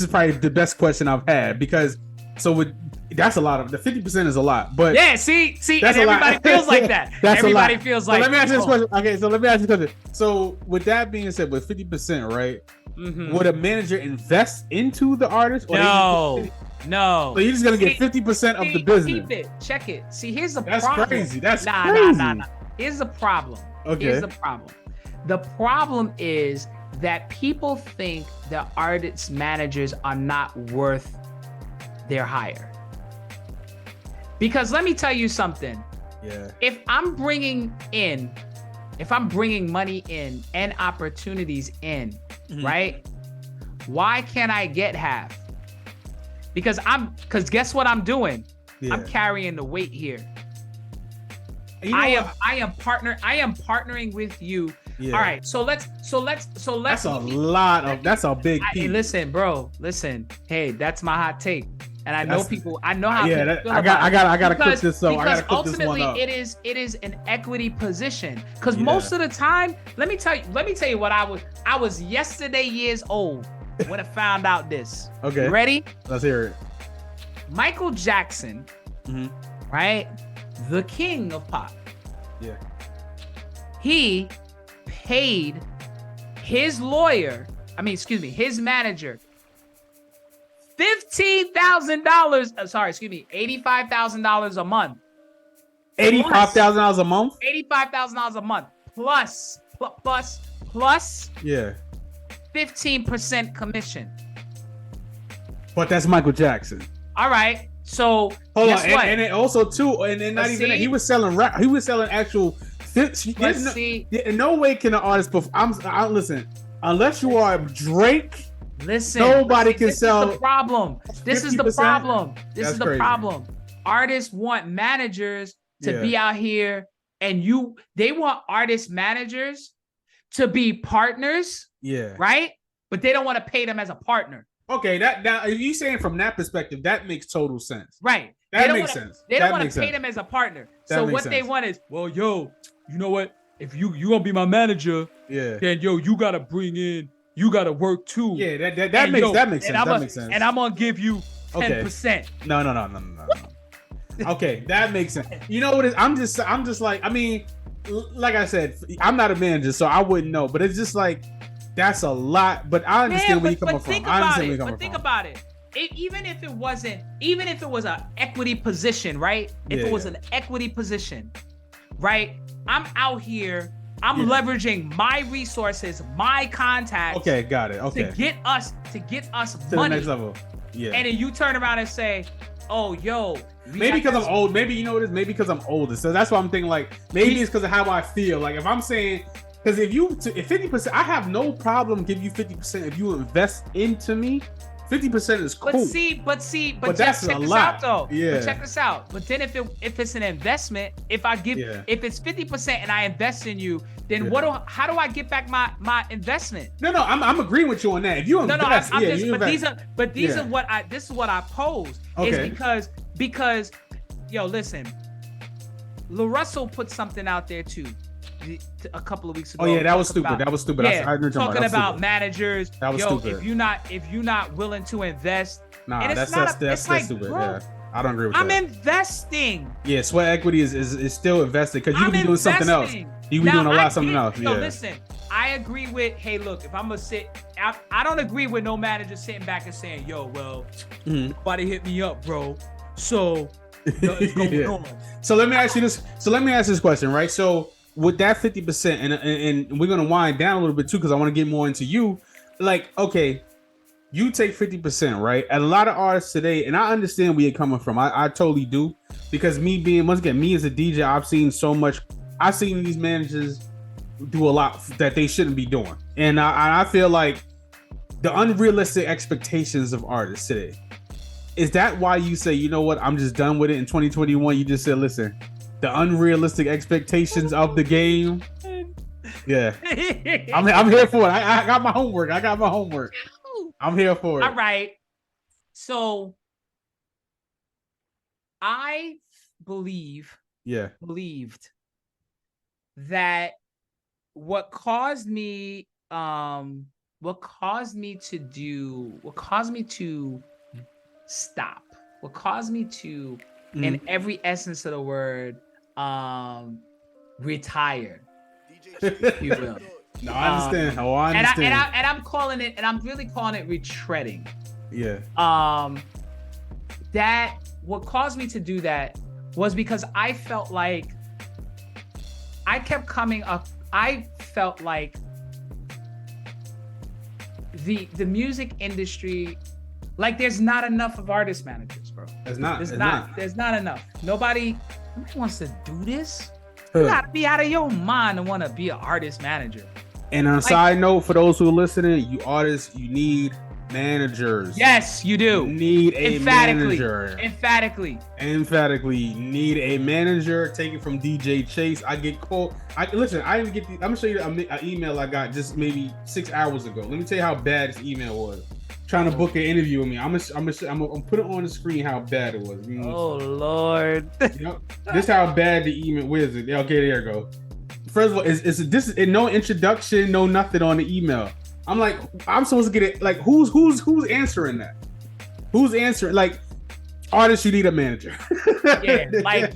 probably the best question I've had, because that's a lot of the 50% is a lot, but yeah, see, and everybody feels like that. Everybody feels like. So let me ask you this question. Okay, so let me ask you this question. So with that being said, with 50%, right? Would a manager invest into the artist? Or no. So you're just gonna get 50% of the business. Keep it. Check it. See, here's the problem. That's crazy. That's crazy. Nah. Here's the problem. Okay. Here's the problem. The problem is that people think that artists managers are not worth their hire. Because let me tell you something. Yeah. If I'm bringing money in and opportunities in, right? Why can't I get half? Because guess what I'm doing? Yeah. I'm carrying the weight here. I am partnering with you. Yeah. All right. So let's. That's a big piece. Hey, listen, bro. Listen. Hey, that's my hot take. And I know people. I know how. Yeah, people I gotta cook this up. Because ultimately, it is an equity position. Because most of the time, let me tell you what I was yesterday years old when I found out this. Okay. You ready? Let's hear it. Michael Jackson, right? The king of pop. Yeah. He paid his lawyer. His manager. $15,000. $85,000 a month. $85,000 a month. $85,000 a month plus. Yeah. 15% commission. But that's Michael Jackson. All right. So hold on, and then also too, and then not even that, he was selling rap. He was selling actual. In no way can an artist perform. Listen, unless you are Drake. Listen, nobody can sell. This is the problem. This is the 50%? problem. This That's is the crazy. problem. Artists want managers to be out here, and they want artist managers to be partners. Yeah. Right? But they don't want to pay them as a partner. Okay, now if you saying from that perspective, that makes total sense. Right. That makes sense. They don't want to pay them as a partner. So what they want is, well, yo, you know what? If you gonna be my manager, then you gotta bring in. You gotta work too. Yeah, that makes sense. And I'm gonna give you 10%. No. Okay, that makes sense. You know what? I'm just like, I mean, like I said, I'm not a manager, so I wouldn't know. But it's just like that's a lot. But I understand where you're coming from. But think about it. Even if it was an equity position, right? If it was an equity position, right? I'm out here. I'm leveraging my resources, my contacts. Okay, got it. Okay. To get us to money. The next level. Yeah. And then you turn around and say, "Oh, yo." Maybe because I'm old. Maybe you know what it is. Maybe because I'm older. So that's why I'm thinking like maybe it's because of how I feel. Like if I'm saying, because if 50%, I have no problem giving you 50% if you invest into me. 50% is cool. But that's a lot. Though. Yeah. But check this out. But then if it's an investment, if it's 50% and I invest in you, then how do I get back my investment? No, I'm agreeing with you on that. If you invest, this is what I pose. Okay. Is because yo, listen, LaRussell put something out there too. A couple of weeks ago. Oh yeah, that was stupid. Yeah, talking about managers. That was stupid. If you're not willing to invest, that's stupid. Bro, yeah, I don't agree with that. I'm investing. Yeah, sweat equity is still invested because you can be doing something else. You can be doing something else. No, listen. I agree with. Hey, look, if I'm gonna sit, I don't agree with no manager sitting back and saying, "Yo, well, nobody hit me up, bro." So, nothing's going on. So let me ask you this question, right? So with that 50%, and we're gonna wind down a little bit too, because I want to get more into you. Like, okay, you take 50%, right? And a lot of artists today, and I understand where you're coming from. I totally do, because me as a DJ, I've seen these managers do a lot that they shouldn't be doing. And I feel like the unrealistic expectations of artists today. Is that why you say, you know what, I'm just done with it in 2021? You just said, listen, the unrealistic expectations of the game. Yeah. I'm here for it. I got my homework. I'm here for it. All right. So I believed that what caused me to stop, what caused me to, in every essence of the word, retire, if you will. No, I understand. I understand. And I'm calling it, and I'm really calling it retreading. Yeah. That what caused me to do that was because I felt like I kept coming up. I felt like the music industry, like there's not enough of artist managers, bro. There's not enough. Nobody wants to do this. You gotta be out of your mind to want to be an artist manager. And on a side note, for those who are listening, you artists, you need managers. Yes, you do. You need a manager. Emphatically, need a manager. Take it from DJ Chase. I get called. I didn't get. I'm gonna show you an email I got just maybe 6 hours ago. Let me tell you how bad this email was. Trying to book an interview with me. I'm gonna put it on the screen how bad it was. Oh Lord. This how bad the email. Where is it? Okay, there you go. First of all, this is no introduction, no nothing on the email. I'm like, I'm supposed to get it. Like, who's answering that? Who's answering? Like, artists, you need a manager. Yeah, like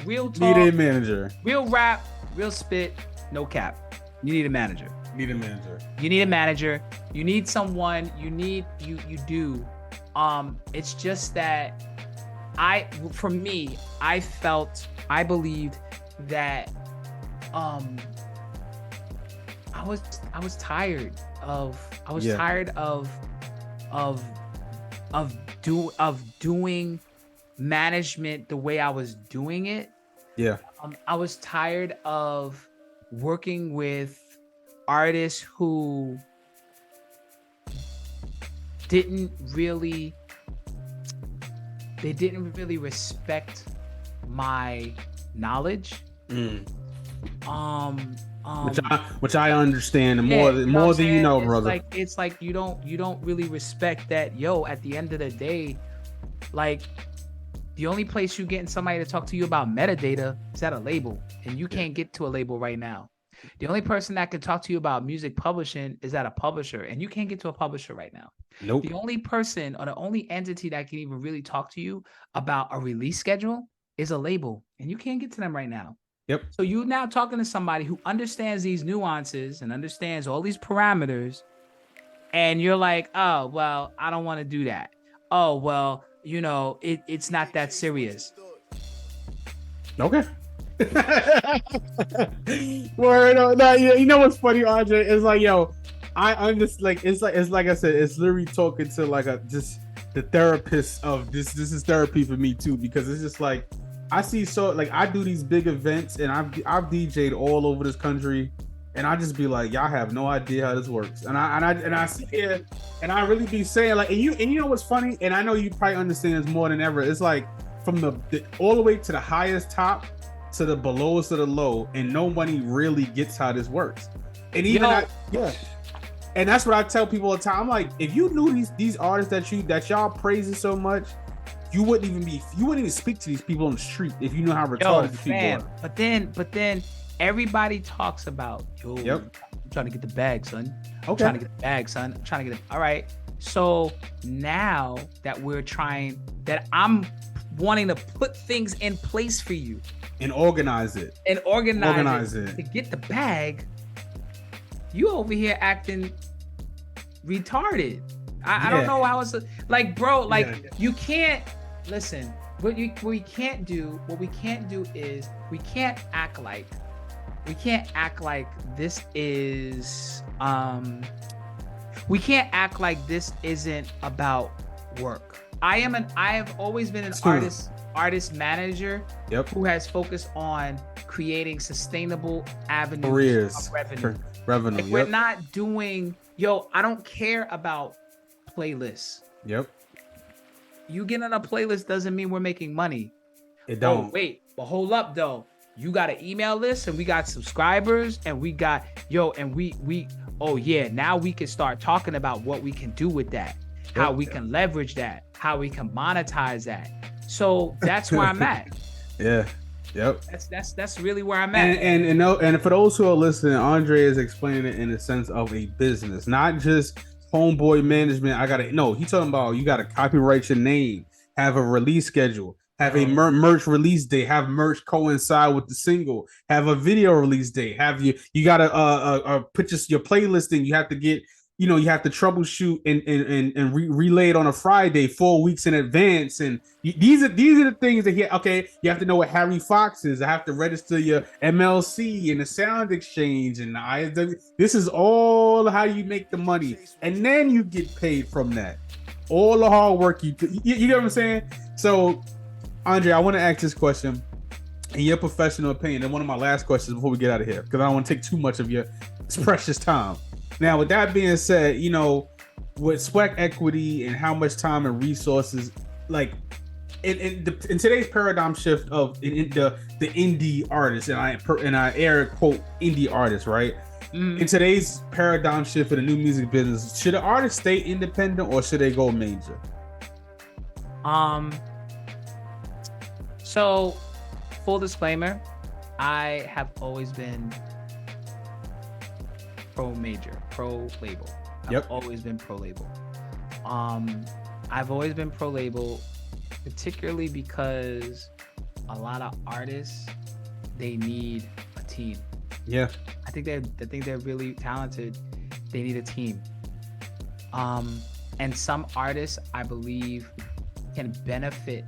real talk. Need a manager. Real rap, real spit, no cap. You need a manager. You need a manager. You need someone. You do. It's just that I believed that I was tired of doing management the way I was doing it. Yeah. I was tired of working with artists who didn't really respect my knowledge. Which I understand, and more than you know, brother. It's like you don't really respect that. At the end of the day, like the only place you're getting somebody to talk to you about metadata is at a label, and you can't get to a label right now. The only person that can talk to you about music publishing is at a publisher, and you can't get to a publisher right now. Nope. The only person or the only entity that can even really talk to you about a release schedule is a label, and you can't get to them right now. Yep. So you're now talking to somebody who understands these nuances and understands all these parameters, and you're like, oh, well, I don't want to do that. Oh, well, it's not that serious. Okay. Word. No, you know what's funny, Andre? It's like, I'm just like, it's like I said, it's literally talking to like just the therapist of this. This is therapy for me too, because it's just like, I see, so like I do these big events and I've DJ'd all over this country, and I just be like, y'all have no idea how this works. And I sit here and I really be saying like, and you know what's funny? And I know you probably understand this more than ever. It's like from the all the way to the highest top to the belowest of the low, and nobody really gets how this works. And even and that's what I tell people all the time. I'm like, if you knew these artists that y'all praising so much, you wouldn't even speak to these people on the street if you know how retarded these people are. But then everybody talks about, I'm trying to get the bag, son. Okay. I'm trying to get the bag, son. I'm trying to get it. All right. So now that I'm wanting to put things in place for you and organize it to get the bag, you over here acting retarded. I don't know how it's like, bro. Like you can't listen. What we can't do is we can't act like this is we can't act like this isn't about work. I have always been an artist. artist manager Yep. who has focused on creating sustainable avenues Careers. of revenue. Revenue. Like, we're not doing, I don't care about playlists. Yep. You getting on a playlist doesn't mean we're making money. It don't. Oh, wait, but hold up though. You got an email list and we got subscribers and we got, and we oh yeah, now we can start talking about what we can do with that, how we can leverage that, how we can monetize that. So that's where I'm at. Yeah. Yep. That's really where I'm at. And for those who are listening, Andre is explaining it in the sense of a business, not just homeboy management. He's talking about you got to copyright your name, have a release schedule, have a merch release day, have merch coincide with the single, have a video release day, you got to put your playlist in. You have to get, you have to troubleshoot and relay it on a Friday 4 weeks in advance. And these are the things that you have to know what Harry Fox is. I have to register your MLC and the sound exchange and the ISW. This is all how you make the money, and then you get paid from that. All the hard work you get what I'm saying? So, Andre, I want to ask this question in your professional opinion, and one of my last questions before we get out of here, because I don't want to take too much of your precious time. Now, with that being said, with sweat equity and how much time and resources, like in today's paradigm shift of the indie artists, and I air quote indie artists, right? In today's paradigm shift in the new music business, should an artist stay independent or should they go major? So, full disclaimer, I have always been pro label. I've always been pro label. I've always been pro label, particularly because a lot of artists, they need a team. Yeah. I think they're really talented. They need a team. And some artists, I believe, can benefit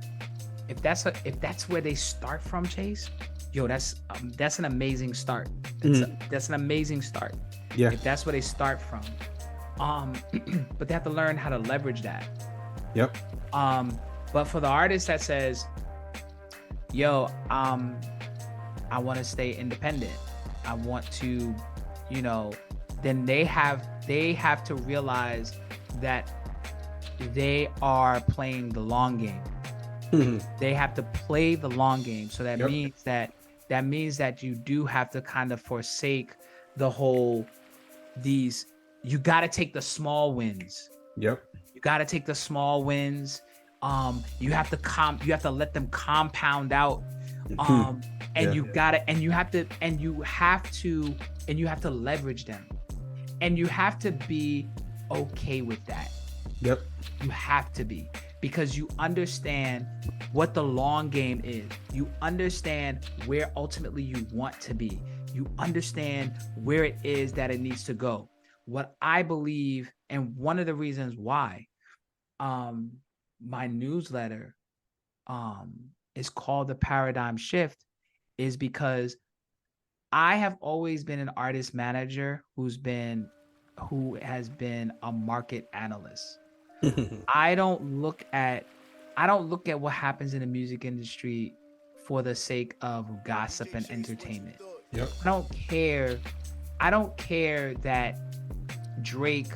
if that's where they start from, Chase. That's an amazing start. That's an amazing start. Yeah. If that's where they start from. But they have to learn how to leverage that. Yep. But for the artist that says, I want to stay independent, I want to, then they have to realize that they are playing the long game. They have to play the long game. So that means that you do have to kind of forsake the whole you got to take the small wins. Yep. You got to take the small wins. You have to let them compound out. You have to leverage them. And you have to be okay with that. Yep. You have to be, because you understand what the long game is. You understand where ultimately you want to be. You understand where it is that it needs to go. What I believe, and one of the reasons why my newsletter is called The Paradigm Shift, is because I have always been an artist manager who has been a market analyst. I don't look at what happens in the music industry for the sake of gossip and entertainment. Yep. I don't care that Drake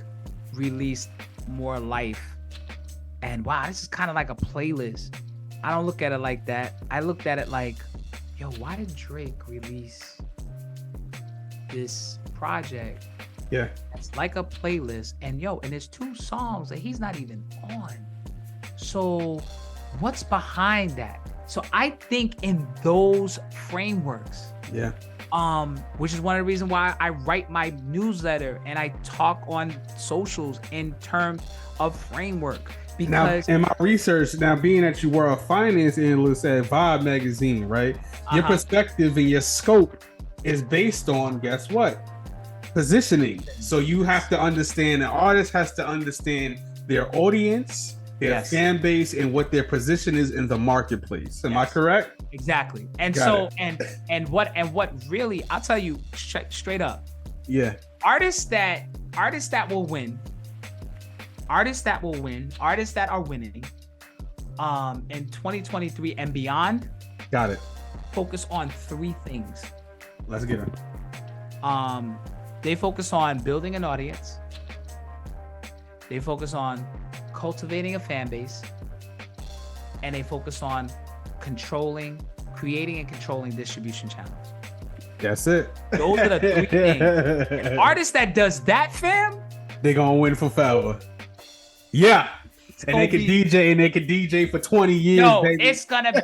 released More Life and wow, this is kind of like a playlist. I don't look at it like that. I looked at it like, why did Drake release this project? Yeah. It's like a playlist, and there's 2 songs that he's not even on. So what's behind that? So I think in those frameworks. Yeah. Which is one of the reasons why I write my newsletter and I talk on socials in terms of framework. Because now, in my research, being that you were a finance analyst at Vibe magazine, right? Your perspective and your scope is based on, guess what? Positioning. So you have to understand, an artist has to understand their audience, their fan base, and what their position is in the marketplace. Am I correct? Exactly. And and what really, I'll tell you straight up. Yeah. Artists that are winning, in 2023 and beyond, got it. focus on 3 things. Let's get it. They focus on building an audience. They focus on cultivating a fan base, and they focus on creating and controlling distribution channels. That's it. Those are the 3 things. An artist that does that, fam, they gonna win forever. Yeah. And they can DJ for 20 years. No, baby. it's gonna be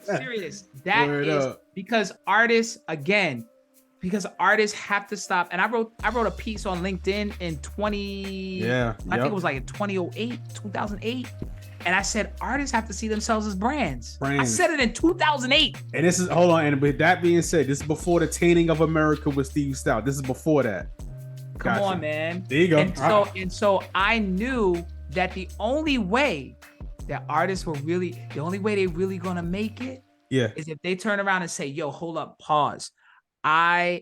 serious. That Word is up. because artists have to stop. And I wrote a piece on LinkedIn in 20. Yeah. I think it was like in 2008, 2008. And I said artists have to see themselves as brands. I said it in 2008. And this is and with that being said, this is before the tainting of America with Steve Stout. This is before that. Come on, man. There you go. And so I knew that the only way that artists were really, the only way they really gonna make it is if they turn around and say, yo, hold up, pause. I'm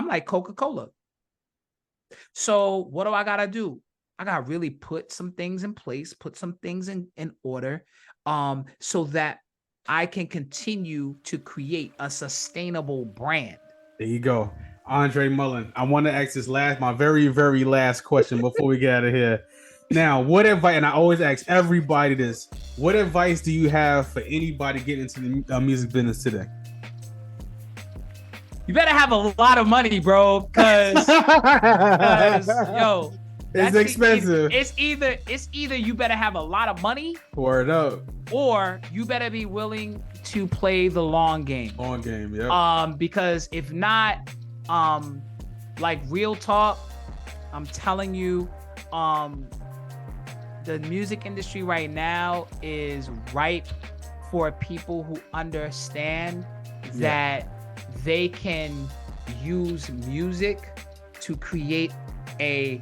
like Coca-Cola. So what do I gotta do? I gotta really put some things in place, put some things in order, so that I can continue to create a sustainable brand. There you go. Andre Mullen. I want to ask my very, very last question before we get out of here. Now, what advice, and I always ask everybody this, what advice do you have for anybody getting into the music business today? You better have a lot of money, bro, because yo, it's expensive. It's either you better have a lot of money, word up, or you better be willing to play the long game. Long game, yeah. Because if not, like real talk, I'm telling you, the music industry right now is ripe for people who understand that they can use music to create a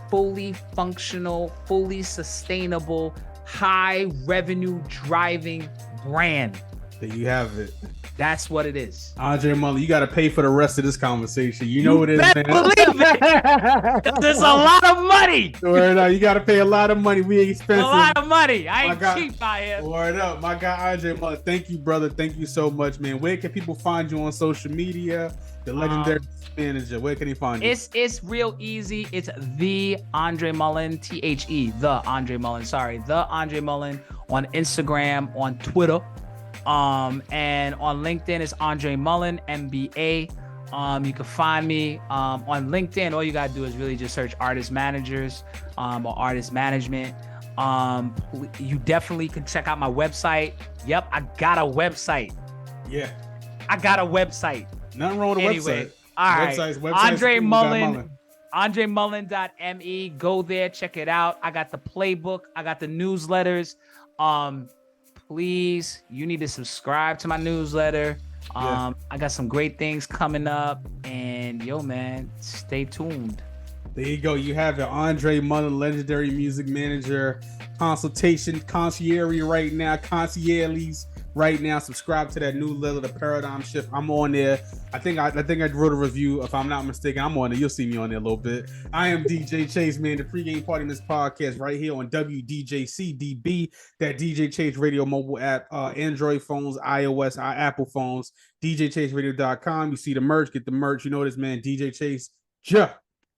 fully functional, fully sustainable, high revenue driving brand. There you have it. That's what it is. Andre Mullen, you got to pay for the rest of this conversation. You know what it is, man. Believe it. There's a lot of money. Word up. You got to pay a lot of money. We expensive. A lot of money. I ain't cheap out here. Word up. My guy, Andre Mullen. Thank you, brother. Thank you so much, man. Where can people find you on social media? The legendary manager. Where can he find you? It's real easy. It's the Andre Mullen, THE, the Andre Mullen. Sorry, the Andre Mullen on Instagram, on Twitter. And on LinkedIn is Andre Mullen, MBA. You can find me on LinkedIn. All you gotta do is really just search artist managers or artist management. You definitely can check out my website. Yep, I got a website. Yeah, I got a website. Nothing wrong with the website. All right, websites, Andre Mullen. AndreMullen.me. Go there, check it out. I got the playbook. I got the newsletters. Please, you need to subscribe to my newsletter. I got some great things coming up, and yo, man, stay tuned. There you go. You have it. Andre Mullen, legendary music manager, consultation, concierge right now, concierges right now. Subscribe to that newsletter, The Paradigm Shift. I'm on there. I think I wrote a review, if I'm not mistaken. I'm on there. You'll see me on there a little bit. I am DJ Chase, man. The pregame party in this podcast right here on WDJCDB, that DJ Chase Radio mobile app, Android phones, iOS, Apple phones, DJChaseRadio.com. You see the merch, get the merch. You know this, man. DJ Chase. Ja.